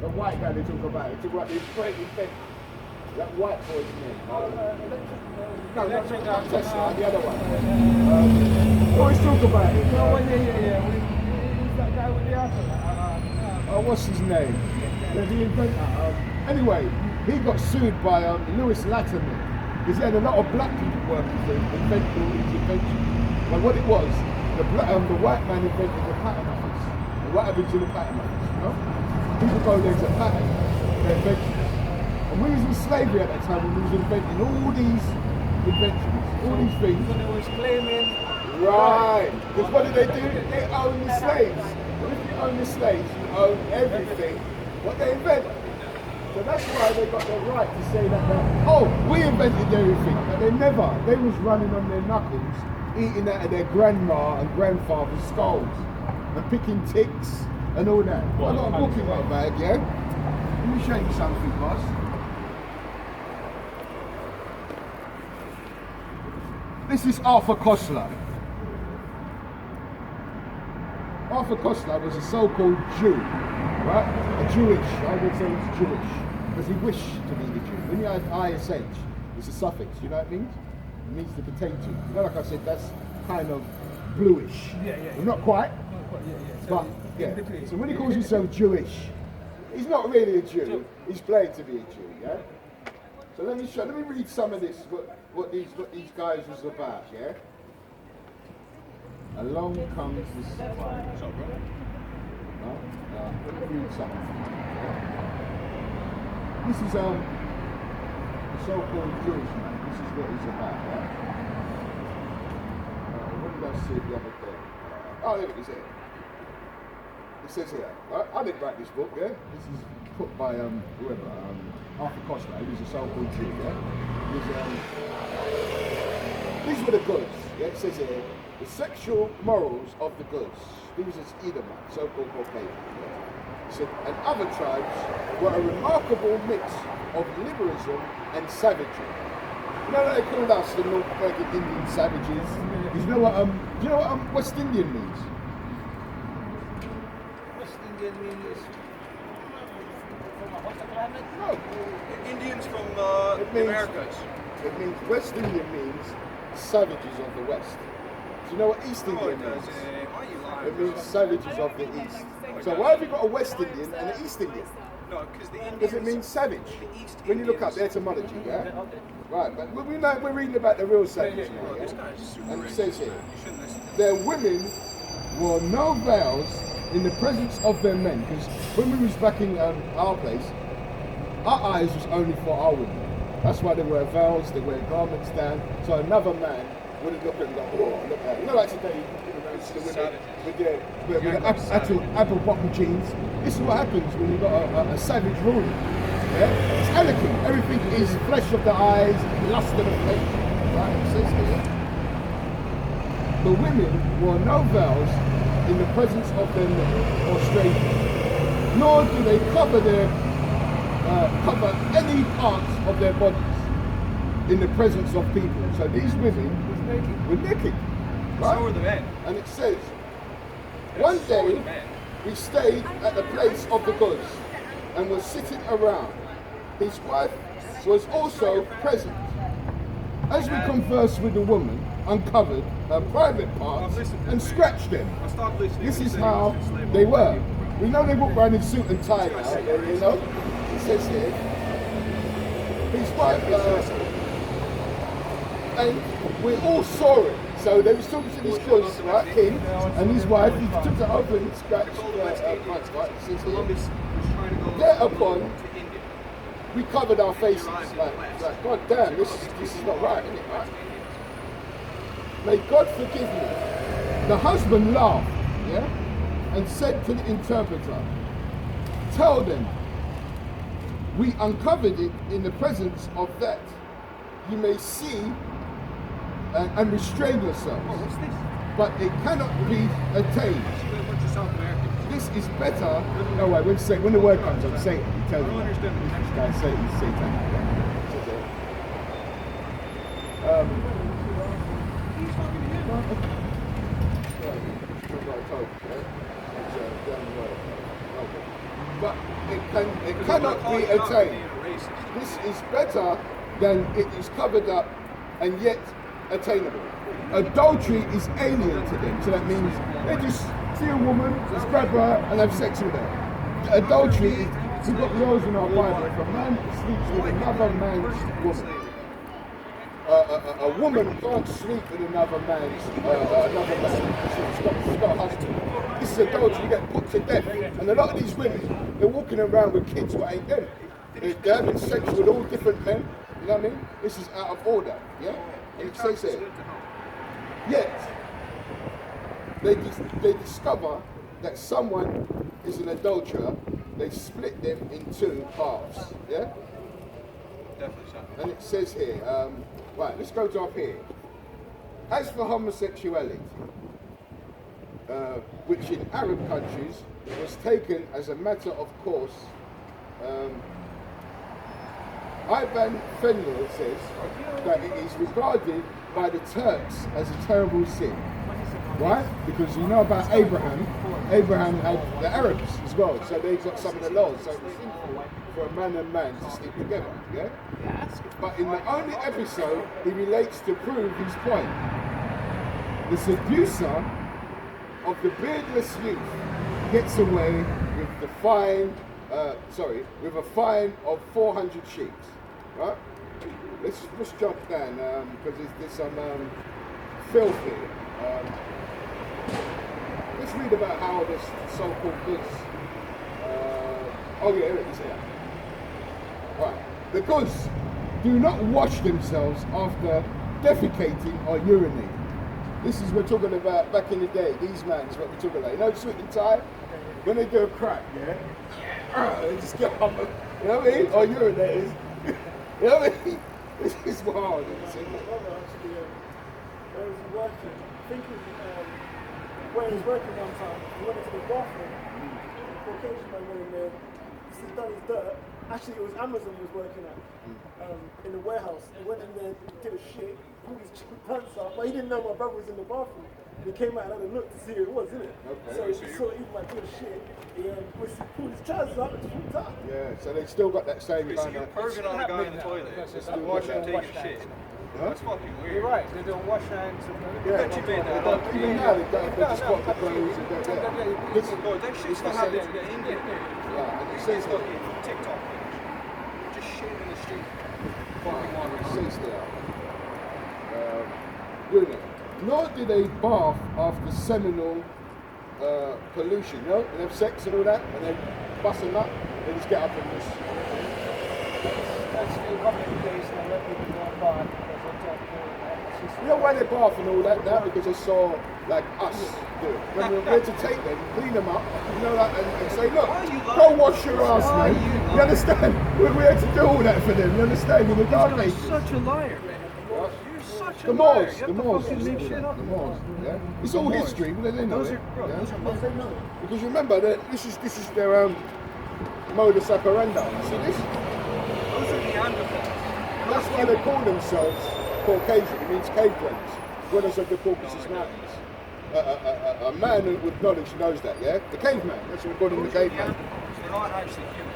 The white guy they talk about. They talk about the great effect. That white boy's name. No, not Tesla, the other one. Always talk about it. No, yeah. Who's that guy with the apple? What's his name? The inventor. Anyway, he got sued by Lewis Latimer because he had a lot of black people working for him, inventing all these inventions. Well, what it was, the white man invented the patent office. And what happened to the patent office? You know? People go there to patent their inventions. And we was in slavery at that time when we was inventing all these inventions, all these things. So they was claiming. Right. Because what did they do? They owned the slaves. And if you own the slaves, you own everything what they invented. So that's why they got the right to say that, we invented everything. But they never. They was running on their knuckles, eating out of their grandma and grandfather's skulls, and picking ticks and all that. I got a book in my bag, yeah? Let me show you something, boss. This is Arthur Koestler. Arthur Koestler was a so-called Jew, right? A Jewish, I would say he's Jewish, because he wished to be the Jew. When you add ISH, it's a suffix, you know what it means? It means the potato. You know, like I said, that's kind of bluish. Yeah. Well, not quite, but yeah. So when he calls himself Jewish, he's not really a Jew, he's playing to be a Jew, yeah? So let me read some of this, what these guys was about, yeah? Along comes this. Let me read something. This is the so-called Jewish man. This is what he's about, right? What did I say the other day? There it is here. It says here, I didn't write this book, yeah? This is put by whoever, Arthur Koestler, he was a so-called Jew, yeah? These were the goods, yeah? It says here, the sexual morals of the goods. These is Edomite, so-called Caucasian, yeah? It said, and other tribes were a remarkable mix of liberalism and savagery. You know what they call us, the North American Indian savages? You know what West Indian means? West Indian means from what's the planet? No. Indians from the Americas. It means West Indian means savages of the West. Do you know what East Indian means? It means savages of the East. So why have you got a West Indian and an East Indian? No, because the Indians. Because it means savage. When you look up the etymology, yeah? Right, but we're reading about the real savages now, yeah? And it says here, their women wore no veils in the presence of their men. Because when we was back in our place, our eyes was only for our women. That's why they wear veils, they wear garments down, so another man wouldn't look at and go, oh, look at it. You know, like today, you with the apple bottom jeans. This is what happens when you've got a savage ruler. Yeah? It's anarchy. Everything is flesh of the eyes, lust of the flesh. Right? It says here. The women wore no veils in the presence of their men or strangers, nor do they cover any parts of their bodies in the presence of people. So these women were naked. Right? So were the men. And it says, one day we stayed at the place of the goods and were sitting around. His wife was also present. As we conversed with the woman, uncovered her private parts and scratched them. This is how they were. We know they walk around in suit and tie now, you know? It says here, his wife, and we all saw it. So they was talking to this goods, right, king, and his wife, he took it over and scratched parts, right? It says here, thereupon, we covered our faces, like God damn, this is not right, isn't it, right? May God forgive me. The husband laughed, yeah, and said to the interpreter, tell them, we uncovered it in the presence of that. You may see and restrain yourselves. Oh, what's this? But it cannot be attained. This is better. No, wait, when the word comes on Satan, he tells you. This guy Satan, he's Satan. but it cannot be attained. This is better than it is covered up and yet attainable. Adultery is alien to them, so that means they just see a woman, just grab her and have sex with her. Adultery is, we've got laws in our Bible. If a man sleeps with another man's woman, a woman can't sleep with another man's she's got a husband. This is adultery, you get put to death. And a lot of these women, they're walking around with kids what ain't them. They're having sex with all different men, you know what I mean? This is out of order, yeah? And it says here, yet they discover that someone is an adulterer, they split them in two halves, yeah? Definitely so. And it says here, right, let's go to up here. As for homosexuality, which in Arab countries was taken as a matter of course, Ivan Fenlor says that it is regarded by the Turks as a terrible sin. Right? Because you know about Abraham. Abraham had the Arabs as well, so they got some of the laws. So it's sinful for a man and man to sleep together. Yeah? But in the only episode, he relates to prove his point. The seducer of the beardless youth gets away with the fine, with a fine of 400 sheep. Right? Let's jump down because there's some filth here. Let's read about how this so-called goods. Oh yeah, here it is here. Right. The goods do not wash themselves after defecating or urinating. This is we're talking about back in the day. These men is what we're talking about. You know, suit and tie. When they do a crack, they just get up. You know what I mean? Or urinate. You know what I mean? This is wild. Actually, I was working, thinking, where he was working one time, he went into the bathroom, the Caucasian man went in there, he's done his dirt. Actually, it was Amazon he was working at, in the warehouse. He went in there, did a shit, pulled his pants up, but he didn't know my brother was in the bathroom. He came out and had a look to see who it was, innit? Okay. So he saw him like doing shit, he pulled his trousers up and pulled up. Yeah, so they still got that same So kind you're of... perving on a guy in the toilet, watching him take a shit. That's fucking weird. You're right, they don't wash hands. Yeah, you made that up. even now they just got the clothes and that. This is good. That shit's not happening in India. Yeah, and it says that. Fucking TikTok. Just shit in the street. Fucking water. It says there. Urine. Nor do they bath after seminal pollution, you know? They have sex and all that, and they bust a nut, they just get up and just... That's still coming days and let people go and bath because they talk You know why they bath and all that now? Because they saw, like, us do it. When we're here to take them, clean them up, you know, like, and say, look, go wash your ass, man. You understand? We're here to do all that for them, you understand? In the dark ages. You're such a liar, man. The Moors, yeah. It's all history, but they know Those it. are, Yeah? those are Because remember that this is their modus operandi. See this? Those are Neanderthals. That's why they call themselves Caucasian. It means cave dwellers, dwellers of the Caucasus Mountains. A man with knowledge knows that, yeah? The caveman. That's what we call them, the caveman. They're not actually human.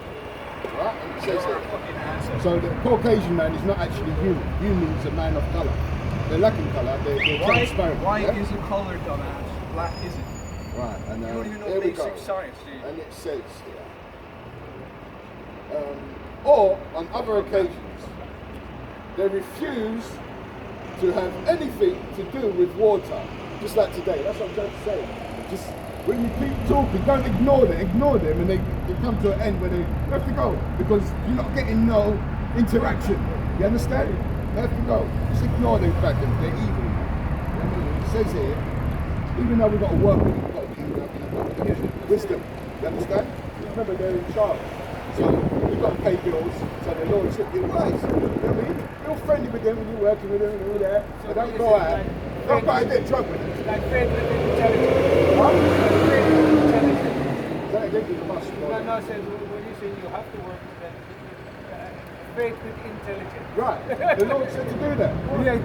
Right? And it says They're that. fucking assholes. So the Caucasian man is not actually human. Human is a man of colour. They're lacking colour. They're transparent. Why yeah? isn't colour, dumbass? Black isn't. Right, and You don't even know here we basic go. science, do you? And it says here, or on other occasions, they refuse to have anything to do with water, just like today. That's what I'm trying to say. Just when you keep talking, don't ignore them, and they come to an end where they have to go because you're not getting no interaction. You understand? They have to go. Just ignore them fact that they're evil. It says here, even though we've got to work with them, we've got to keep them wisdom. You understand? Remember, they're in charge. So we've got to pay bills. So the Lord said, you're wise. You know what I mean? You're friendly with them when you're working with them and all that. So don't go out. Don't go out and get drunk with them. Like faith with intelligence. Huh? Faith with intelligence. That again is a must. No, says when you say you have to work with them, faith with intelligence. Right. The Lord said to do that. Yeah.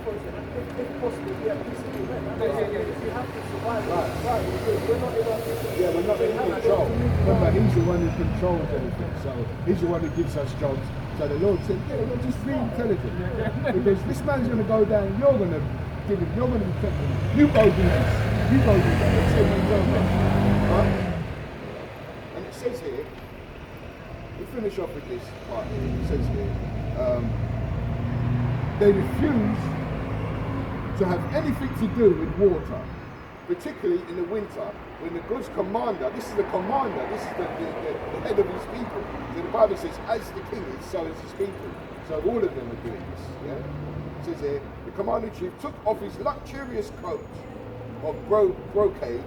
because if possible, we have peace agreement. You have to survive. Right. We're not in our Yeah, we're not in control. Remember, he's the one who controls everything. So he's the one who gives us jobs. So the Lord said, yeah, well, just be intelligent. Because this man's going to go down, you're going to give him, you're going to be taking him. You go do this. You go do that. Let's say we go there. Right? And it says here, we finish off with this part here. It says here, they refuse to have anything to do with water, particularly in the winter, when the God's commander, this is the commander, this is the head of his people. So the Bible says, as the king is, so is his people. So all of them are doing this. Yeah? It says here, the commander-in-chief took off his luxurious coat of brocade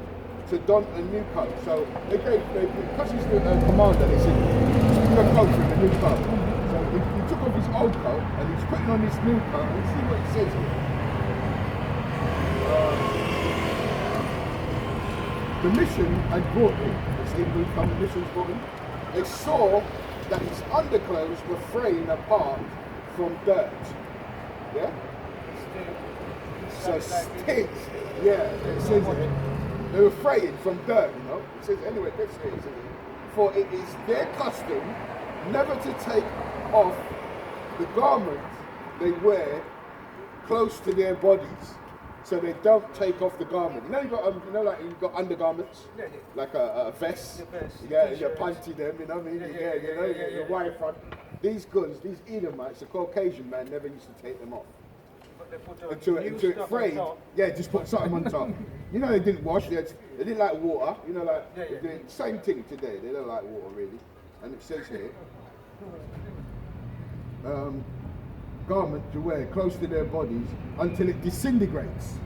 to don a new coat. So because he's the commander, they said, just put a coat for him, a new coat. So he took off his old coat and he's putting on this new coat. Let's see what it says here. The mission had brought him. It's Hebrew come, the mission's brought him. They saw that his underclothes were fraying apart from dirt. Yeah? So stinks. Yeah, it says it. They were fraying from dirt, you know. It says, anyway, let's say it. For it is their custom never to take off the garment they wear close to their bodies. So they don't take off the garment. You know, you've got undergarments, like a vest. Yeah, you panty them. You know what I mean? Yeah, your wire front. These guns, these Edomites, the Caucasian man never used to take them off. Until it frayed. Yeah, just put something on top. You know, they didn't wash. They didn't like water. You know, like the same thing today. They don't like water really. And it says here, garment to wear close to their bodies until it disintegrates.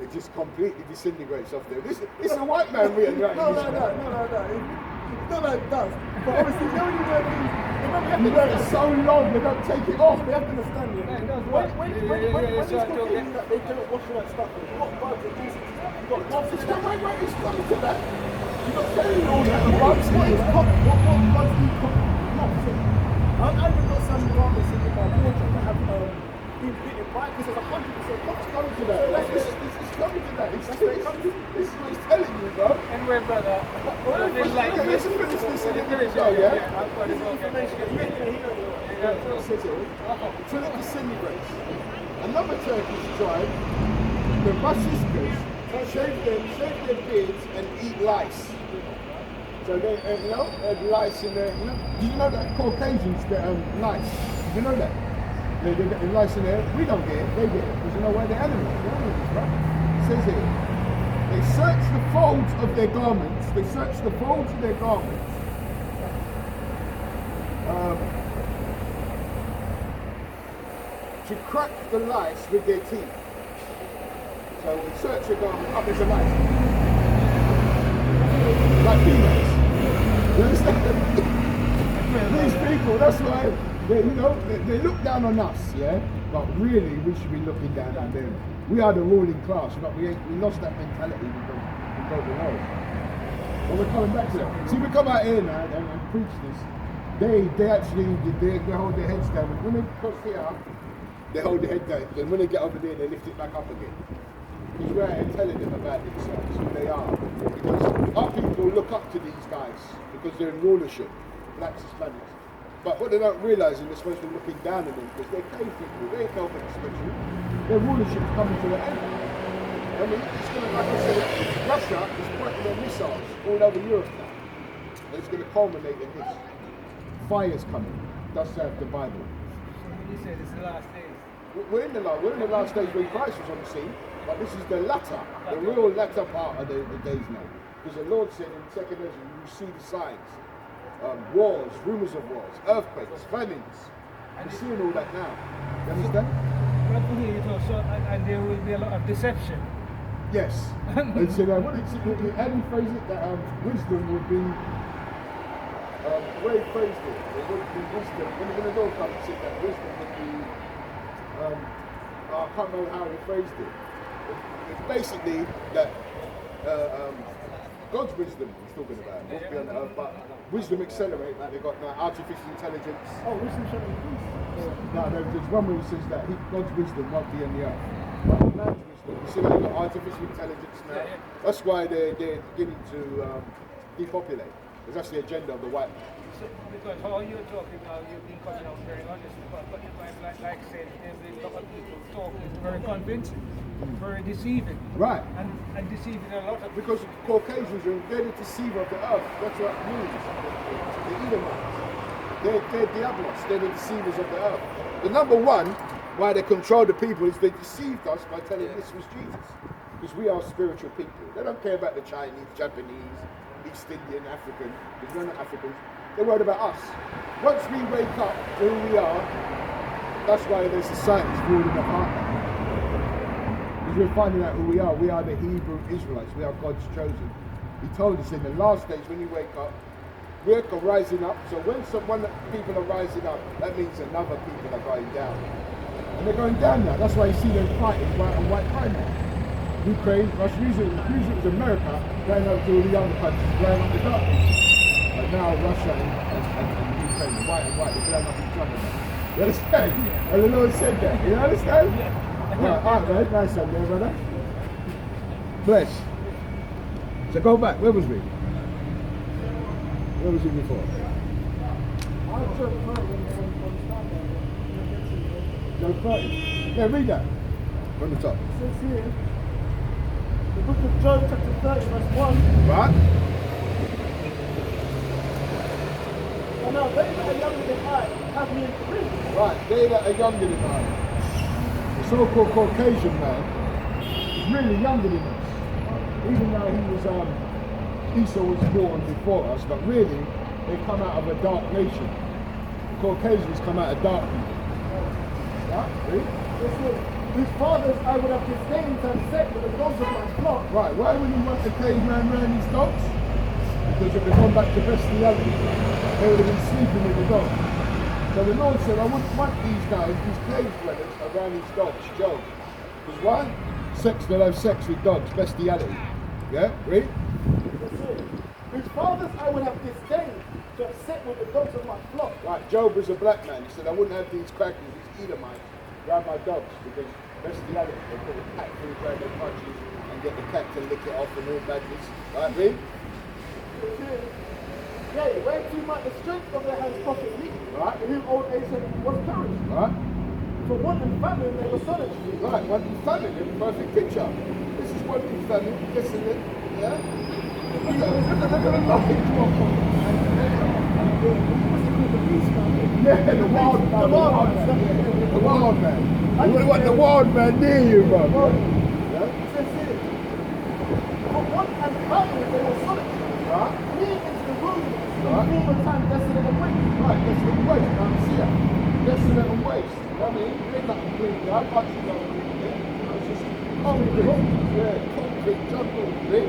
It just completely disintegrates off there. This is a white man written right. No. It's not like it does. But obviously, you know when you wear these, you wear it so long, they don't take it off. we have to understand it. When it's cooking, they don't wash all that stuff. You've got bugs and juices. You've got lots of stuff. Wait, it's coming to that. You're not saying all that. The bugs here. What bugs do you cook? I've even got some garments in my wardrobe that have been bitten by because there's 100% What's coming to that? This is coming to that. This is what he's telling you, bro. Anyway, brother. Let's finish this in the video, yeah? This is information. You ain't gonna hear it. It says here, until it disintegrates. Another Turkish tribe, the Bashishkas, shave their beards and eat lice. So they, lice in there. Did you know that Caucasians get lice? Did you know that? They get the lice in there. We don't get it. They get it because you know why they're animals. They're animals, right? It says here, they search the folds of their garments. They search the folds of their garments. To crack the lice with their teeth. So they search your garment up as a lice. Like females. You understand? These people, that's why they look down on us, yeah? But really we should be looking down on them. We are the ruling class, but we lost that mentality because we know. But we're coming back to that. See, we come out here now and preach this. They actually hold their heads down. When they cross here, they hold their head down. Then when they get over there, they lift it back up again. Because we're out here telling them about themselves, who they are. Because our people look up to these guys because they're in rulership, blacks, Hispanics. But what they don't realise is they're supposed to be looking down on them because they're cave people, they ain't nobody special. Their rulership's coming to an end. I mean, it's going to, like I said, Russia is pointing their missiles all over Europe now. And it's going to culminate in this. Fire's coming. Thus saith the Bible. You said it's the last days. We're in the last days when Christ was on the scene, but this is the real latter part of the days now. Because the Lord said in 2 Ezra, you see the signs. Wars, rumours of wars, earthquakes, famines. We're seeing all that now. You understand? And there will be a lot of deception. Yes. And so how do you phrase it? That wisdom would be, where he phrased it, it would be wisdom. When the Lord comes and said that wisdom would be, I can't remember how he phrased it. It's basically that God's wisdom he's talking about. Won't be on the earth, but wisdom accelerate, like they got now artificial intelligence. Oh, wisdom shall increase. No, there's one where he says that God's wisdom won't be on the earth. But man's wisdom, you see that they've got artificial intelligence now. That's why they're beginning to depopulate. Because that's the agenda of the white man. So, because how you're talking now, you've been coming out very honest, but like I said, there's a lot of people talking very convincing, very deceiving. Right. And deceiving a lot of Because Caucasians are they're the deceiver of the earth. That's what it means. The Edomites. They're diablos. They're the deceivers of the earth. The number one why they control the people is they deceived us by telling this was Jesus. Because we are spiritual people. They don't care about the Chinese, Japanese, East Indian, African. Because we're not Africans. They're worried about us. Once we wake up to who we are, that's why there's societies falling apart. Because we're finding out who we are. We are the Hebrew Israelites. We are God's chosen. He told us in the last days when you wake up, we're rising up. So when people are rising up, that means another people are going down. And they're going down now. That's why you see them fighting white on white crime now. Ukraine, Russia, usually it was America going up to all the other countries, blowing up the darkness. But now Russia and Ukraine, the white and white, they're blowing up each other now. You understand? And the Lord said that. You understand? Alright, right, nice one there, brother. Bless. So go back. Where was we? Where was he before? John 30. Yeah, read that. From the top. It says here, the book of Job, chapter 30, verse 1. Right? And now they that are younger than I have me in prison. Right, they that are younger than I. The so-called Caucasian man is really younger than us. Even though he was, Esau was born before us, but really, they come out of a dark nation. The Caucasians come out of dark people. Right? Read. It says, whose fathers I would have disdained to have set with the dogs of my flock. Right, why would you want the caveman around these dogs? Because if they come back to bestiality, they would have been sleeping with the dogs. So the Lord said, I wouldn't want these guys, these cave dwellers, around these dogs, Job. Because why? They'll have sex with dogs, bestiality. Yeah, read. It says, whose fathers I would have disdained to have set with the dogs of my flock. Right, Job was a black man. He said, I wouldn't have these crackers, these Edomites, around my dogs, because bestiality, they put a cat through around their punches and get the cat to lick it off and all badness. Right, read. It says, yea, whereto might the strength of their hands profit me, Right. in whom old age was perished. Right? For want and famine they were solitary. Right, one in famine, the perfect picture. This is one in famine, isn't it? Yeah? Look at the knowledge drop on yeah, the wild man. The wild man. You wouldn't want the wild man near you, bro. Yeah? It says here, for want and famine they were solitary. Right? Fleeing into the wilderness, Right. in former time desolate and waste. Right, desolate and waste. Now, see it. Desolate and waste. I mean, they're not completely, I can't see that completely. It's just concrete. Yeah, concrete jungle. See?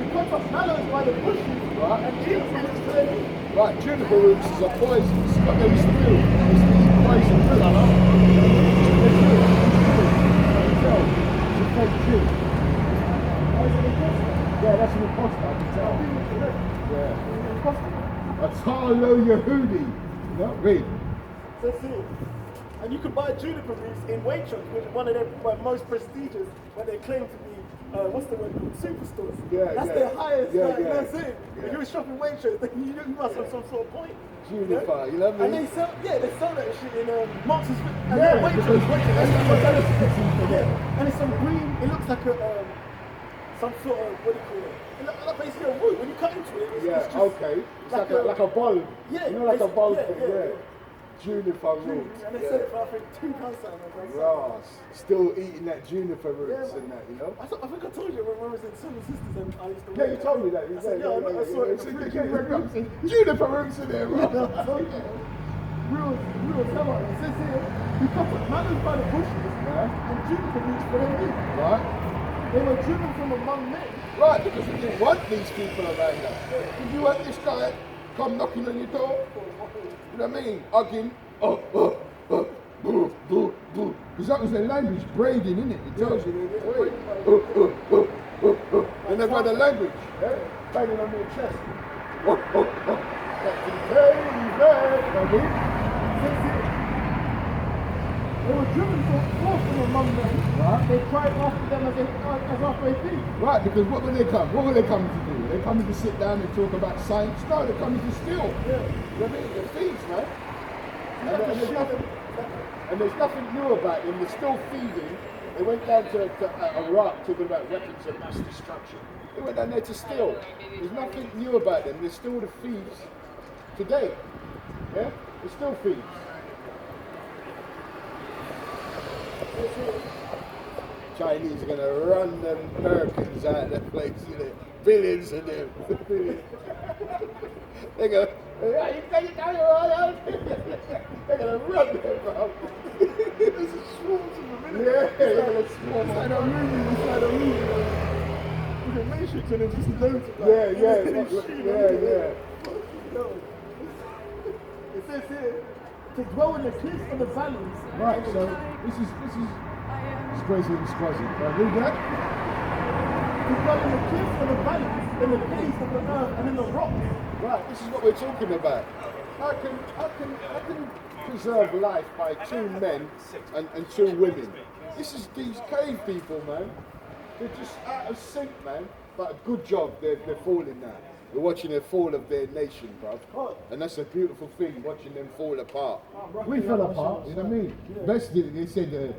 Because of mallows by the bushes, Right. and juniper roots to their feet. Right, juniper roots is a poison. It's what they used to do. They used to eat poison It's a fake Jew. Yeah, that's an imposter, I can tell. Yeah. A Talo Yehudi. You know, read. So see, and you can buy juniper roots in Waitrose, which is one of their most prestigious, where they claim to be, what's the word called, superstores. Yeah, that's yeah. their highest, Yeah, like, yeah. that's it. Yeah. If you were shopping Waitrose, then you must have some sort of point. Juniper, you know what I And mean? they sell, they sell that shit in Marks and Spencer. And Yeah, they're because Waitrose. that's what delicacies for them. And it's some green, it looks like a, some sort of, what do you call it? It looks like basically a root. When you cut into it, it's Yeah, just okay. It's like a bulb. Yeah, You know, like a it's- bulb yeah, thing, yeah, yeah. yeah. Juniper And roots. they sell it for, I think, £2 something. Ross, still eating that juniper roots Yeah, and that, you know? I think I told you when I was in Seven Sisters and I used to Yeah, you told me that. You I said, said, I saw it in the fridge. Juniper roots in there, bro. Real tell on it. It says here, we cut up mallows by the bushes and juniper roots for their meat. Right? They were driven from among men. Right, because we didn't want these people around us. Did you want this guy come knocking on your door? You know what I mean? Hugging. Because that was their language, braiding, innit? It tells you. And they've got a language. Yeah? banging on their chest. Captain Caveman. They were driven forth from among them. Right. They cried after them as after a thief. Right, because what will they come? What will they come to do? They're coming to sit down and talk about science? No, they're coming to steal. Yeah. They're thieves, man. And there's nothing new about them. They're still thieving. They went down to Iraq talking about weapons of mass destruction. They went down there to steal. There's nothing new about them. They're still the thieves today. Yeah? They're still thieves. Chinese are going to run them Americans out of the place, you know, billions of them. They're going to run them, bro. There's a swarm of them. Yeah, they're going to swarm. Inside a movie. With a matrix and it's just loads of Yeah. It says here, to dwell in the cliffs of the valleys. Right, so this is Squazzy. Read that. To dwell in the cliffs of the valleys, in the caves of the earth and in the rocks. Right, this is what we're talking about. How can preserve life by two men and two women? This is these cave people, man. They're just out of sync, man. But a good job, they're falling now. We're watching the fall of their nation, bruv. And that's a beautiful thing, watching them fall apart. We fell apart, you know what I mean? Best, they said,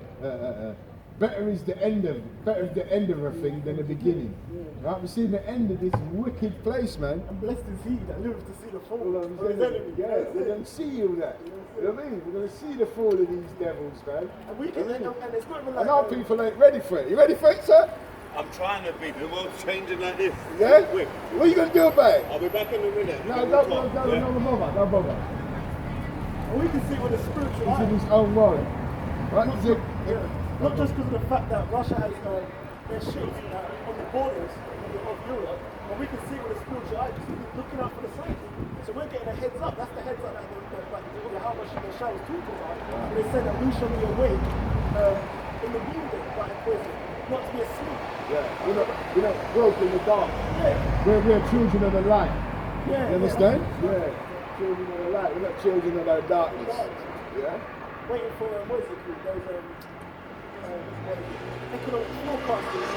better is the end of a thing than the beginning. Right? We're seeing the end of this wicked place, man. And blessed is he that lives to see the fall of his enemy. Yeah, they're going to see all that. You know what I mean? We're going to see the fall of these devils, man. And we can, and it's not even like... And our people ain't ready for it. You ready for it, sir? I'm trying to be. The world's changing like this. Yeah? Quick. What are you going to do about it? I'll be back in a minute. No, don't bother. And we can see with the spiritual He's in eye. his own world. Right? Not just because of the fact that Russia has their ships on the borders of Europe, but we can see with the spiritual eye, looking out for the signs. So we're getting a heads up. That's the heads up that how much the show was talking about. They said that we shall be awake in the noonday, like in prison, not to be asleep. Yeah, we're not broke in the dark. Yeah. We're children of the light. Yeah. You understand? Yeah. Children of the light. We're not children of the darkness. Yeah? Waiting for, what is it called? Those economic forecasters.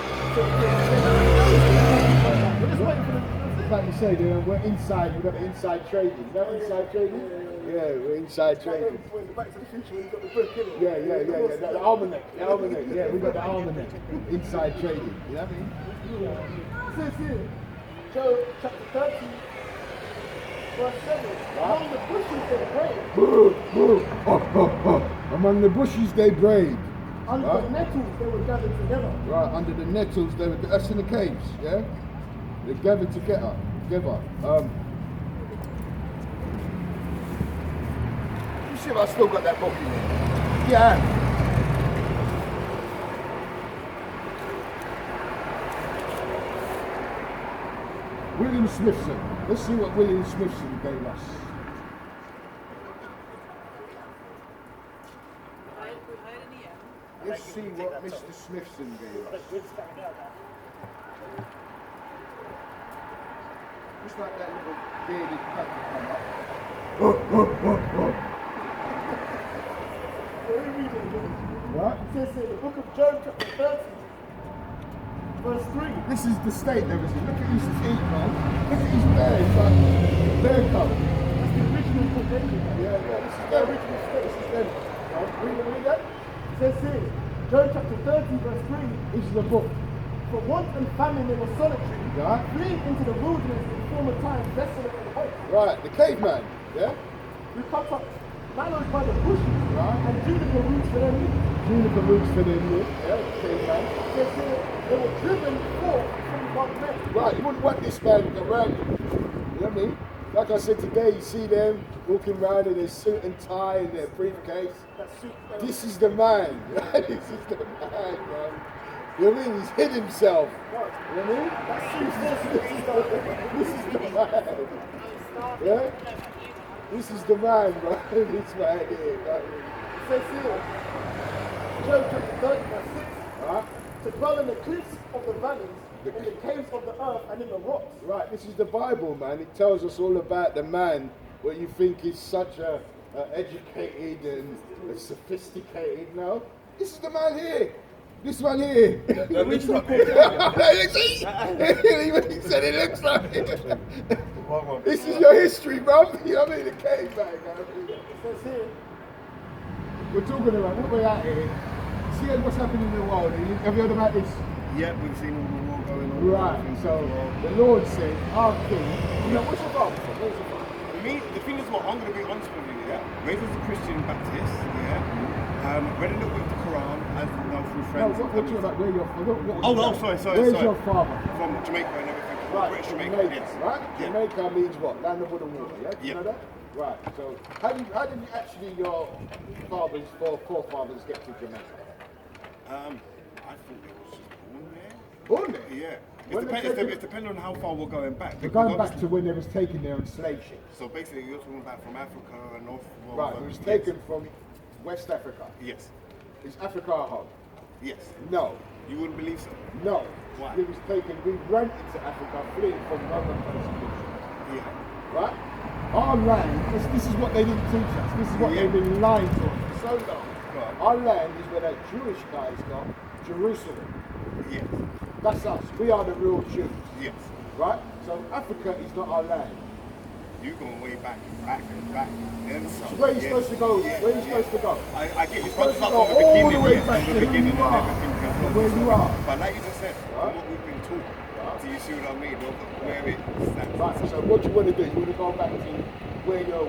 We're just waiting for the... Like you say, we're inside, we've got the inside trading. You know inside trading? Yeah, we're inside trading. Back to the Future when you got the book, innit? Yeah. The almanac. Yeah, we got the almanac. Inside trading. You know what I mean? It says here, Job chapter 30, verse 7. Among the bushes they brayed. Among the bushes they brayed. Under the nettles they were gathered together. Right, under the nettles they were, that's in the caves, yeah? They gathered together. You see if I still got that book in there? Yeah. William Smithson. Let's see what William Smithson gave us. Let's see what Mr. Smithson gave us. Just like that little bearded cat to come up. What? It says here, the book of Job chapter 30, verse 3. This is the state of everything. Look at his feet, man. Look at his bear. It's like bear coat. That's the original Caucasian. Yeah. This is their original state. This is them. Read that? It says here, Job chapter 30, verse 3. This is the book. For want and famine they were solitary, Right. fleeing into the wilderness in former times, desolate and waste. Right, the caveman. Yeah? We cut up mallows by the bushes, Right. and juniper roots for their meat. Juniper roots for them. Yeah, caveman. It says here, they were driven forth from one men. Right, you wouldn't want this man around you. You know what I mean? Like I said today, you see them walking around in their suit and tie and their briefcase. That suit, This is the man. This is the man, man. You know what I mean? He's hid himself. You know what I mean? that suit This is the man. Yeah? This is the man, bro. This man here, bro. It says here, Job chapter 30, verse 6. Right? To dwell in the cliffs of the valleys, The- in the caves of the earth and in the rocks. Right, this is the Bible, man. It tells us all about the man what you think is such a educated and a sophisticated. No, this is the man here. This one here. That looks like See? He said it looks like it. This is your history, bro. You know what I mean? The caveman. It says here, We're talking about what we're at here. See what's happening in the world. Have you heard about this? Yeah, we've seen all the war going on. Right. So the Lord said, our king. You know, what's your father from? Where's your father? Me, the thing is what, I'm going to be honest with you, yeah? Raised as a Christian Baptist, yeah? Read a little bit of the Quran, as you know, through No, friends. what you about where you're from? Sorry. Where's your father? From Jamaica and everything. Right, British Jamaica, Jamaica, yes. right? Yeah. Jamaica means what? Land of wood and water, yeah? Do you Yeah. know that? Right, so how did actually your forefathers get to Jamaica? I think it was just born there. Born there? Yeah. When they take It's depending on how far we're going back. We're because going back obviously- to when they was taken there on slave ships. So basically, you're talking about from Africa and North. Right, it was taken from West Africa. Yes. Is Africa a home? Yes. No. You wouldn't believe so. No. Why? It was taken, we went into Africa fleeing from Roman persecution. Yeah. Right? Our land, this is what they didn't teach us. This is what Yeah. they've been lying to us for so long. Right. Our land is where that Jewish guys got Jerusalem. Yes. That's us. We are the real Jews. Yes. Right? So Africa is not our land. You're going way back and back and back. And so, So where are you supposed to go? Yeah, Where are you yeah. supposed to go? I get you You're supposed supposed to to go from the all beginning, the way yes, back from to the who beginning you and are. everything. To where you are. But like you just said, Right. what we've been taught. Right. Do you see what I mean? Where it stands. Right, so what you want to do, you want to go back to where your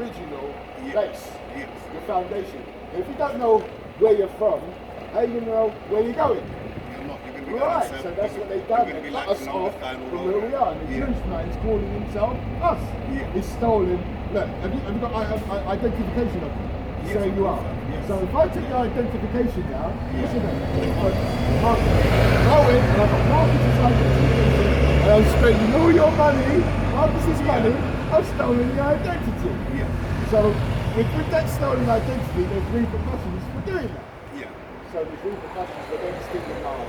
original Yeah. base, Yes. your foundation. If you don't know where you're from, how you going to know where you're going? You're not. You're going to be Right, like so that's what they've done. They cut us off from where we are. And the Jewish man's calling himself us. Yeah. He's stolen. Look, have you got identification of you? You Yes, say of you course, are. yes. So if I take your identification now, Yeah. listen to me. Marcus, go in and I've got Marcus's identification and I'm spending all your money, Marcus's money, I've stolen your identity. Yeah. So with that stolen identity, there's repercussions for doing that. Yeah. So there's repercussions for them stealing our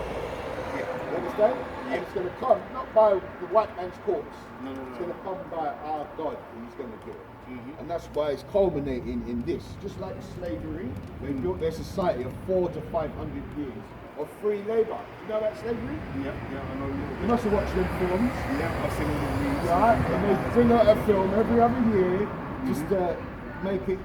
Yeah. you understand? Yeah. And it's going to come not by the white man's courts. No. It's going to come by our God who's going to do it. Mhm. And that's why it's culminating in this. Just like slavery, they built their society of 400 to 500 years of free labor. You know about slavery? Yeah. I know You you. must have watched them films. Yeah. I've seen all the reels. Right? And they bring out a film every other year just to make it,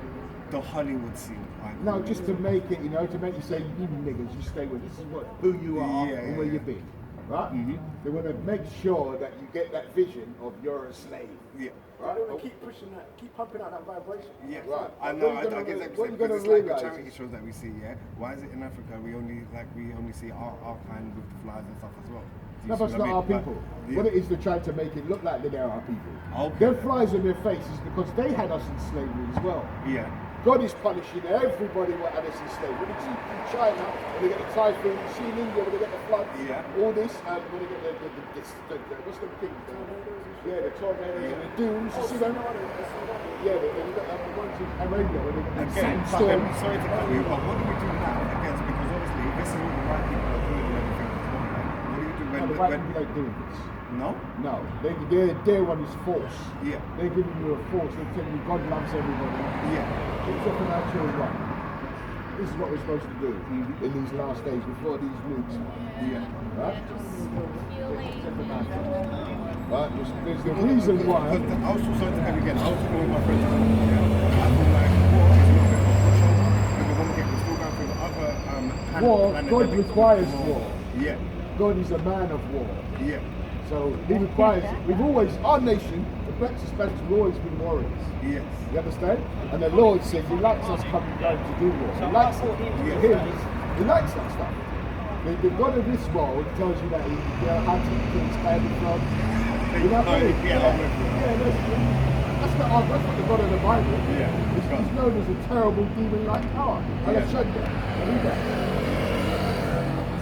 The Hollywood scene. Right? no, just to make it, to make you say, you niggas, you stay with this is who you are Yeah, and where yeah. you've been. Right? Mhm. They want to make sure that you get that vision of you're a slave. Yeah. Right? they want to keep pushing that, keep pumping out that vibration. Yeah, Right. I What know. you I gonna get re- that. what you Because gonna it's like the realise charity is- shows that we see. Yeah. Why is it in Africa we only see our kind with the flies and stuff as well? Do you No, see but it's what I not our mean? people. Like, What it is, they're trying to make it look like they're our people. Okay. Their flies on their faces because they had us in slavery as well. Yeah. God is punishing everybody what had us in slavery. When you see in China, when they get the typhoon, you see in India when they get the floods, Yeah. all this, when they get what's the thing? Yeah, the tornadoes and the dunes. You see them? Yeah, they got the ones in Arabia when they get the Again, sandstorm. I'm sorry to cut you, but what do we do now? Again, because obviously this is what the white people are doing and everything as well. Right? What do you do No, when the white people ain't doing this. no? No, their one is force. Yeah. They're giving you a force. They're telling you God loves everybody. Yeah. Except for natural one. This is what we're supposed to do in these last days before these nukes. Yeah. Right? Right? There's the Because reason why. I was so sorry to cut you again. I was talking with my friends. Yeah. I feel like war is a little bit of a pushover because when we get, we're still going through the other War, planet God dynamics requires of war. Yeah. God is a man of war. Yeah. So he requires it. We've always, our nation, the Blacks and Spanish, we've always been warriors. Yes. You understand? And the Lord says he likes us coming down to do war. He likes it. He likes that stuff. The God of this world tells you that he how to keep things standing from. You know what I mean? Yeah, I'm with you. That's not our God, that's not the God of the Bible. Yeah. He's known as a terrible demon-like power. Yeah. Read that.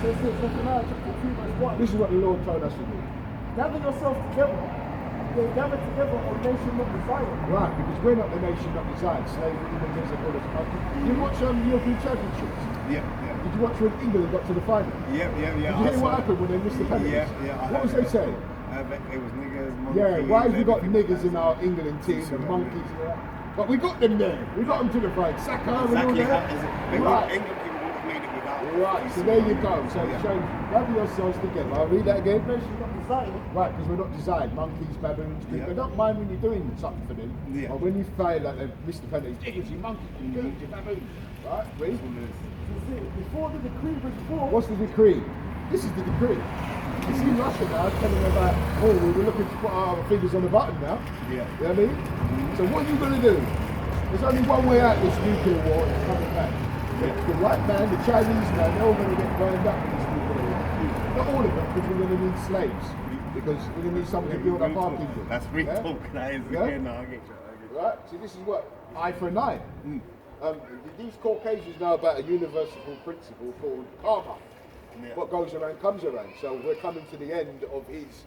So it says, Zephaniah chapter 2 verse 1. This is what the Lord told us to do. Gather yourselves together. They gather together on nation not desired. Right, because we're not the nation that desired slavery, even there's a good as country. You watch European championships. Yeah. You Did you watch when England got to the final? Yeah. Did you hear what happened when they missed the penalties? Yeah. What was they saying? It was niggas, monkeys. Yeah, why have we got everything. niggas in our England team, the monkeys? But we got them there. We got them to the front. Saka and all Exactly. that. Right. England people would have made it without. Right, so there you go. So it shows, gather yourselves together. I'll read that again. Nation's not designed. Right, because we're not designed. Monkeys, baboons, Yeah. they don't mind when you're doing something for them. Yeah. But when you fail, like they've missed the penalty, you monkeys, you goons, you baboons. Right, read. You see, before the decree was formed, What's the decree? This is the decree. You see Russia now telling them about, oh, we're looking to put our fingers on the button now. Yeah. You know what I mean? So what are you going to do? There's only one way out this nuclear war, and it's coming back. The white man, the Chinese man, they're all going to get burned up in this nuclear war. Not all of them, because we're going to need slaves. Because we're going to need someone to build up our kingdom. That's free Yeah? talk. That is, Yeah? no, I get you. Right? So this is what? Eye for an eye. These Caucasians know about a universal principle called karma. Yeah. What goes around comes around. So we're coming to the end of his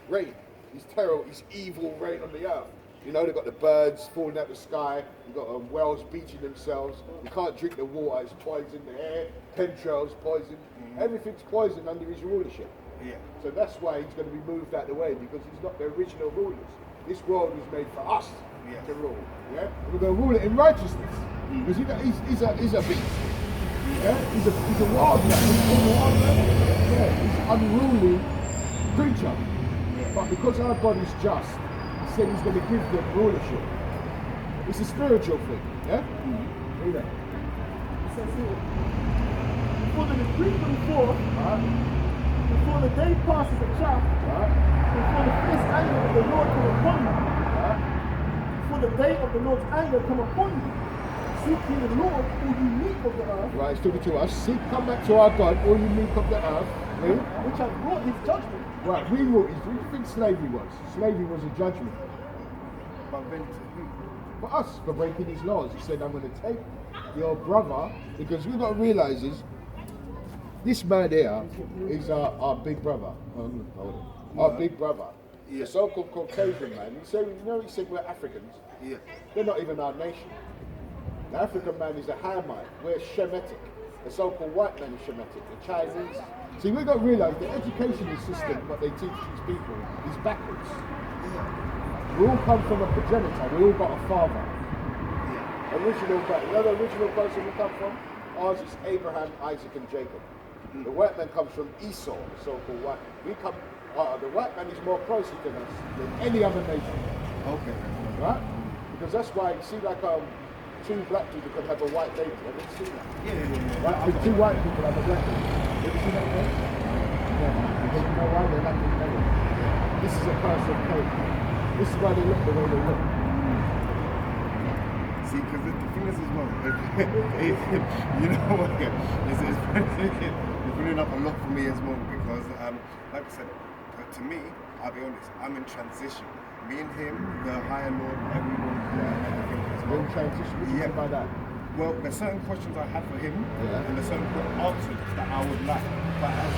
reign, his terror, his evil reign on the earth. You know, they've got the birds falling out the sky, you've got whales beaching themselves, you can't drink the water, it's poison, the air, chemtrails, poison, everything's poison under his rulership. Yeah. So that's why he's going to be moved out of the way, because he's not the original rulers. This world was made for us Yeah. to rule. Yeah? And we're going to rule it in righteousness. Because he's a beast. Yeah? He's a wild man. He's a wild man. Yeah, he's an unruly creature. But because our God is just, he said he's going to give them rulership. It's a spiritual thing. Yeah? Read that. it says here, before the decree was formed, Right? before the day passes a chaff, Right? before the fierce anger of the Lord come upon you, Right? before the day of the Lord's anger come upon you, seek ye the Lord, all you meek of the earth, Right, it's talking to us. Seek, come back to our God, all you meek of the earth. Read. which have wrought his judgment. Right, we were, what do you think slavery was? Slavery was a judgment. But then to who? For us, for breaking his laws. He said, I'm going to take your brother, because we've got to realise is, this man here is our big brother. Hold on. Our big brother. Yeah. The so-called Caucasian man. He said, you know, he said we're Africans. Yeah. They're not even our nation. The African man is a Hamite. We're Shemitic. The so-called white man is Shemitic. The Chinese. See, we've got to realise the educational system, what they teach these people, is backwards. We all come from a progenitor. We all got a father. Original back. You know the original person we come from? Ours is Abraham, Isaac, and Jacob. The white man comes from Esau, the so-called white man. We come. The white man is more closer to us than any other nation. Okay. Right? Because that's why you see like two black people can have a white baby. Have you seen that? Yeah. Right? But two white people have a black baby. Have you seen that case? Yeah. Because you know why they're not together. This is a curse of cake. This is why they look the way they look. See, because the thing is as well, you know what, it's bringing up a lot for me as well, because, like I said, to me, I'll be honest, I'm in transition. Me and him, the higher Lord, everyone, everything as well. In transition, what do you mean by that? Well, there's certain questions I had for him, Yeah. and there's certain answers that I would like. But as